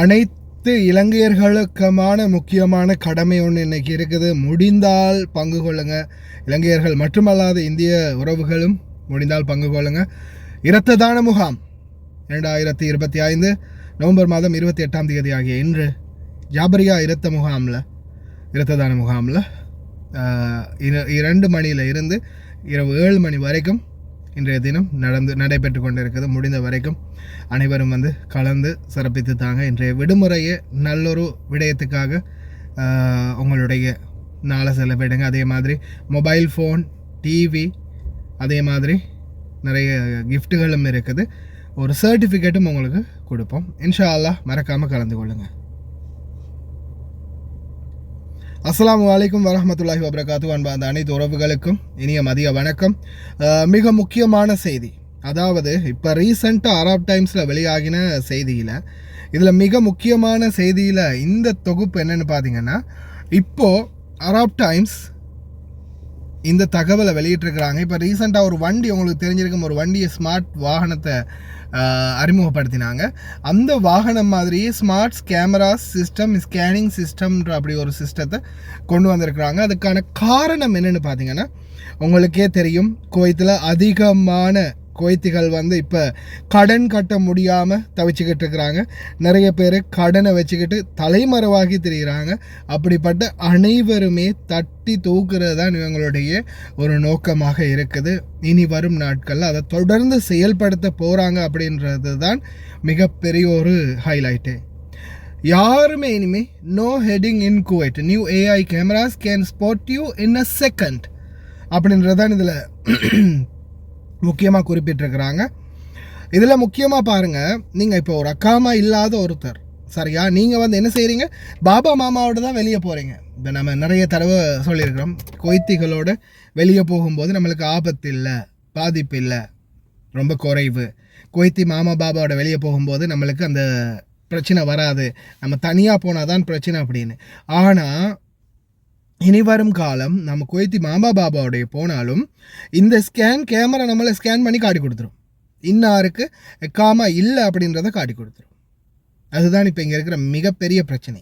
அனைத்து இலங்கையர்களுக்குமான முக்கியமான கடமை ஒன்று இன்றைக்கி இருக்குது. முடிந்தால் பங்கு கொள்ளுங்க. இலங்கையர்கள் மட்டுமல்லாத இந்திய உறவுகளும் முடிந்தால் பங்கு கொள்ளுங்க. இரத்த தான முகாம் 2025 நவம்பர் மாதம் 28 ஆகிய இன்று ஜாபரியா இரத்த தான முகாமில் 2 மணியில் இருந்து இரவு 7 மணி வரைக்கும் இன்றைய தினம் நடைபெற்று கொண்டிருக்கிறது. முடிந்த வரைக்கும் அனைவரும் கலந்து சிறப்பித்து தாங்க. இன்றைய விடுமுறையை நல்லொரு விடயத்துக்காக உங்களுடைய நாளை செலவிடுங்க. அதே மாதிரி மொபைல் ஃபோன், டிவி, அதே மாதிரி நிறைய கிஃப்ட்டுகளும் இருக்குது. ஒரு சர்டிஃபிகேட்டும் உங்களுக்கு கொடுப்போம். இன்ஷா அல்லாஹ் மறக்காமல் கலந்து கொள்ளுங்கள். அஸ்ஸலாமு அலைக்கும் வரஹ்மத்துல்லாஹி வபரகாத்து. அன்பார்ந்த அனைத்து உறவுகளுக்கும் இனிய மதிய வணக்கம். மிக முக்கியமான செய்தி, அதாவது இப்போ ரீசெண்டாக அரப் டைம்ஸில் வெளியாகின செய்தியில் இதில் மிக முக்கியமான செய்தியில் இந்த தொகுப்பு என்னென்னு பார்த்தீங்கன்னா, இப்போது அரப் டைம்ஸ் இந்த தகவலை வெளியிட்டிருக்கிறாங்க. இப்போ ரீசெண்டாக ஒரு வண்டி, உங்களுக்கு தெரிஞ்சிருக்கும், ஒரு வண்டியை ஸ்மார்ட் வாகனத்தை அறிமுகப்படுத்தினாங்க. அந்த வாகனம் மாதிரியே ஸ்மார்ட் கேமராஸ் சிஸ்டம், ஸ்கேனிங் சிஸ்டம்ன்ற அப்படி ஒரு சிஸ்டத்தை கொண்டு வந்திருக்கிறாங்க. அதுக்கான காரணம் என்னென்னு பார்த்தீங்கன்னா, உங்களுக்கே தெரியும், குவைத்தில் அதிகமான குவைத்திகள் இப்போ கடன் கட்ட முடியாமல் தவிச்சுக்கிட்டு இருக்கிறாங்க. நிறைய பேர் கடனை வச்சுக்கிட்டு தலைமறைவாகி திரிகிறாங்க. அப்படிப்பட்ட அனைவருமே தட்டி தூக்குறது தான் இவங்களுடைய ஒரு நோக்கமாக இருக்குது. இனி வரும் நாட்களில் அதை தொடர்ந்து செயல்படுத்த போகிறாங்க அப்படின்றது தான் மிகப்பெரிய ஒரு ஹைலைட்டு. யாருமே இனிமேல் no hiding in Kuwait, new AI cameras can spot you in a second அப்படின்றதான் இதில் முக்கியமாக குறிப்பிட்டிருக்கிறாங்க. இதில் முக்கியமாக பாருங்கள், நீங்கள் இப்போ ஒரு அக்காமா இல்லாத ஒருத்தர், சரியா, நீங்கள் என்ன செய்கிறீங்க, பாபா மாமாவோட தான் வெளியே போகிறீங்க. இப்போ நம்ம நிறைய தடவை சொல்லியிருக்கிறோம், குவைத்திகளோடு வெளியே போகும்போது நம்மளுக்கு ஆபத்து இல்லை, பாதிப்பு இல்லை, ரொம்ப குறைவு. குவைத்தி மாமா பாபாவோட வெளியே போகும்போது நம்மளுக்கு அந்த பிரச்சனை வராது, நம்ம தனியாக போனால் தான் பிரச்சனை அப்படின்னு. ஆனால் இனி வரும் காலம் நம்ம குவைத்தி மாமா பாபாவுடைய போனாலும் இந்த ஸ்கேன் கேமரா நம்மளை ஸ்கேன் பண்ணி காட்டி கொடுத்துரும். இன்னாருக்கு எக்காமா இல்லை அப்படின்றத காட்டி கொடுத்துரும். அதுதான் இப்போ இங்கே இருக்கிற மிகப்பெரிய பிரச்சனை.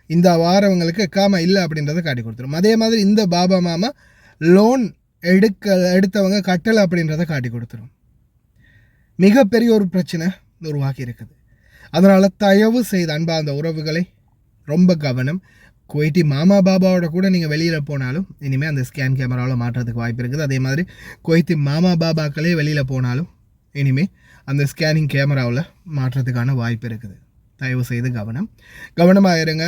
இந்த வாரவங்களுக்கு எக்காமா இல்லை அப்படின்றத காட்டி கொடுத்துரும். அதே மாதிரி இந்த பாபா மாமா லோன் எடுத்தவங்க கட்டலை அப்படின்றத காட்டி கொடுத்துரும். மிகப்பெரிய ஒரு பிரச்சனை உருவாக்கி இருக்குது. அதனால் தயவு செய்த அன்பார்ந்த உறவுகளை ரொம்ப கவனம். குவைட்டி மாமா பாபாவோட கூட நீங்கள் வெளியில் போனாலும் இனிமேல் அந்த ஸ்கேன் கேமராவில் மாற்றுறதுக்கு வாய்ப்பு இருக்குது. அதே மாதிரி குவைத்தி மாமா பாபாக்களே வெளியில் போனாலும் இனிமேல் அந்த ஸ்கேனிங் கேமராவில் மாற்றுறதுக்கான வாய்ப்பு இருக்குது. தயவு செய்து கவனமாக இருங்க.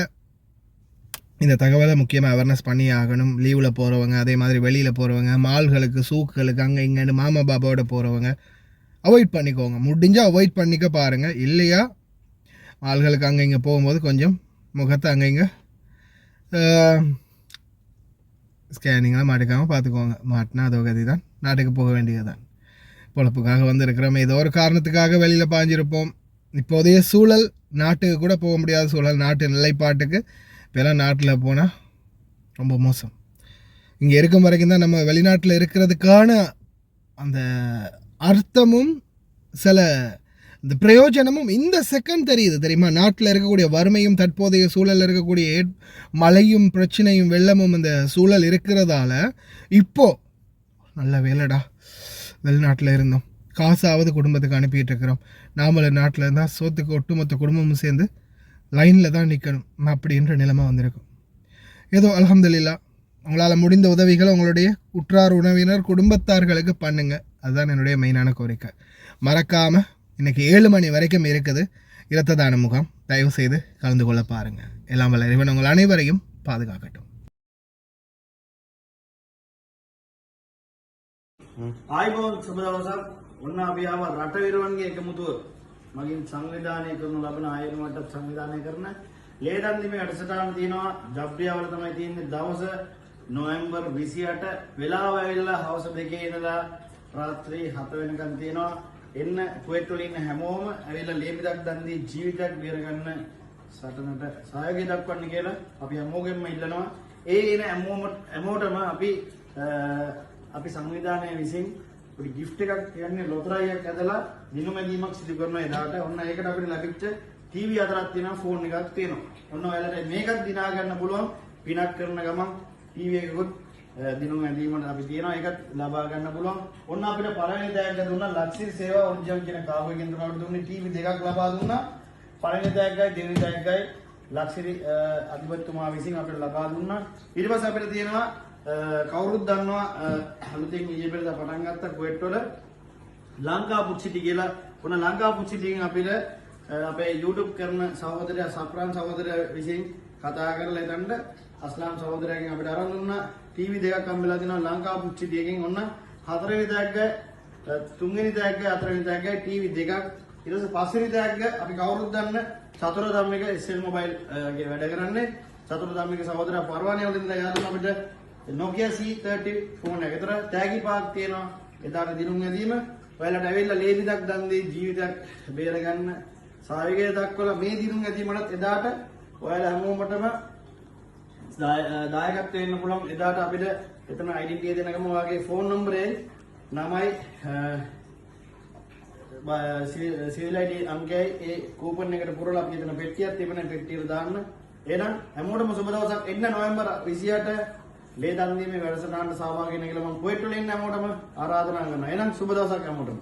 இந்த தகவலை முக்கியமாக அவேர்னஸ் பண்ணி ஆகணும். லீவில் போகிறவங்க, அதே மாதிரி வெளியில் போகிறவங்க, மால்களுக்கு, சூக்குகளுக்கு, அங்கே இங்கேன்னு மாமா பாபாவோட போகிறவங்க அவாய்ட் பண்ணிக்கோங்க. முடிஞ்சால் அவாய்ட் பண்ணிக்க பாருங்கள். இல்லையா மால்களுக்கு அங்கே இங்கே போகும்போது கொஞ்சம் முகத்தை அங்கே இங்கே ஸ்கேனிங்லாம் மாட்டிக்காமல் பார்த்துக்கோங்க. மாட்டினா அதோ கதி தான், நாட்டுக்கு போக வேண்டியது தான். பொழப்புக்காக வந்திருக்கிறோம், ஏதோ ஒரு காரணத்துக்காக வெளியில் பாஞ்சிருப்போம். இப்போதைய சூழல் நாட்டுக்கு கூட போக முடியாத சூழல், நாட்டு நிலைப்பாட்டுக்கு. இப்போலாம் நாட்டில் போனால் ரொம்ப மோசம். இங்கே இருக்கும் வரைக்கும் தான் நம்ம வெளிநாட்டில் இருக்கிறதுக்கான அந்த அர்த்தமும் சில இந்த பிரயோஜனமும் இந்த செகண்ட் தெரியுது, தெரியுமா? நாட்டில் இருக்கக்கூடிய வறுமையும் தற்போதைய சூழலில் இருக்கக்கூடிய மழையும் பிரச்சனையும் வெள்ளமும் இந்த சூழல் இருக்கிறதால இப்போது நல்ல வேலைடா, வெளிநாட்டில் இருந்தோம், காசாவது குடும்பத்துக்கு அனுப்பிட்டு இருக்கிறோம், நாமளும் நாட்டில் இருந்தால் சோத்துக்கு ஒட்டுமொத்த குடும்பமும் சேர்ந்து லைனில் தான் நிற்கணும் அப்படின்ற நிலைமை வந்திருக்கும். ஏதோ அல்ஹம்துலில்லாஹ் உங்களால் முடிந்த உதவிகளை உங்களுடைய உற்றார் உறவினர் குடும்பத்தார்களுக்கு பண்ணுங்கள். அதுதான் என்னுடைய மெயினான கோரிக்கை. மறக்காமல் இன்றைக்கி 7 மணி வரைக்கும் இருக்குது இரத்த தான முகாம். தயவு செய்து கலந்து கொள்ள பாருங்கள். எல்லாம் வல்ல இறைவன் உங்கள் அனைவரையும் பாதுகாக்கட்டும். ආයිබෝන් සුබ දවසක්. ඔන්න අපි ආව රට විරුවන්ගේ එකමුතුව මගින් සංවිධානය කරනු ලබන ආයතනවලට සංවිධානය කරන ලේදන් දිමේ වැඩසටහන තියෙනවා. ජබ්රියාවල තමයි තියෙන්නේ. දවස නොවැම්බර් 28 වෙලාව ඇවිල්ලා හවස 2 ඉඳලා රාත්‍රී 7 වෙනකන් තියෙනවා. එන්න කුවේට් වල ඉන්න හැමෝම ඇවිල්ලා ලේබිදක් දන් දී ජීවිතයක් බේර ගන්න සටනට සහයෝගය දක්වන්න කියලා අපි හැමෝගෙම ඉල්ලනවා. ඒ එන හැමෝටම අපි සංවිධානය විසින් පොඩි gift එකක් කියන්නේ ලොතරැයියක් ඇදලා දිනුමැදීමක් සිදු කරනවා එදාට. ඔන්න ඒකට අපිට ලැබිච්ච ටීවී අතරක් තියෙනවා ෆෝන් එකක් තියෙනවා. ඔන්න ඔයාලට මේකත් දිනා ගන්න පුළුවන්. පිනක් කරන ගමන් ටීවී එකකුත් දිනුම් ඇඳීමට අපි තියෙනවා. ඒකත් ලබා ගන්න පුළුවන්. ඔන්න අපිට පළවෙනි තෑග්ග දුන්නා ලක්ෂ්‍ය සේවා ඔරිජිනල් කියන කාර්ය කේන්ද්‍රවලට දුන්නේ ටීවී දෙකක් ලබා දුන්නා. පළවෙනි තෑග්ගයි දෙවෙනි තෑග්ගයි ලක්ෂ්‍ය අධිපතිතුමා විසින් අපිට ලබා දුන්නා. ඊට පස්සේ අපිට තියෙනවා කවුරුත් දන්නවා අලුතෙන් ඊයේ පෙරේදා පටන් ගත්ත කුවේට් වල ලංකා පුච්චිටි කියලා. ඔන්න ලංකා පුච්චිටියෙන් අපිට අපේ YouTube කරන සහෝදරයා සප්‍රාන් සහෝදරයා විසින් කතා කරලා එතනට අස්ලාම් සහෝදරයාගෙන් අපිට අරන් දුන්නා ටීවී දෙකක් හම්බෙලා තිනවා ලංකා පුච්චිටියකින්. ඔන්න හතරවෙනි තෑග්ග, තුන්වෙනි තෑග්ග, හතරවෙනි තෑග්ග ටීවී දෙකක්. ඊට පස්සේ පස්වෙනි තෑග්ග අපි කවුරුත් දන්න චතුර ධම්මික SL මොබයිල් ගේ වැඩ කරන්නේ චතුර ධම්මික සහෝදරයා පරවාණිය වලින් ඉඳලා යාදුන අපිට Nokia C30 ෆෝන් එක. ඒතර තෑගි පාක් තියෙනවා. එදාට දිනුම් ඇදීම ඔයාලට ඇවිල්ලා ලේබිදක් දන් දී ජීවිතයක් බේර ගන්න සාවිකය දක්වලා මේ දිනුම් ඇදීමටත් එදාට ඔයාලා හැමෝමටම දායකත්ව වෙන්න පුළුවන්. එදාට අපිට එතන ඩෙන්ටිටි දෙනකම ඔයාගේ ෆෝන් නම්බරේ නමයි සිවිල් ID අංකයයි ඒ කූපන් එකට පුරලා අපි එතන පෙට්ටියක් තිබෙන පෙට්ටියට දාන්න. එහෙනම් හැමෝටම සුබ දවසක්. එන්න නොවැම්බර් 28 ලේ දන් දීමේ වැඩසටහනට සහභාගී වෙන්න කියලා මම කුවේට් වල ඉන්න හැමෝටම ආරාධනා කරනවා. එහෙනම් සුබ දවසක් හැමෝටම.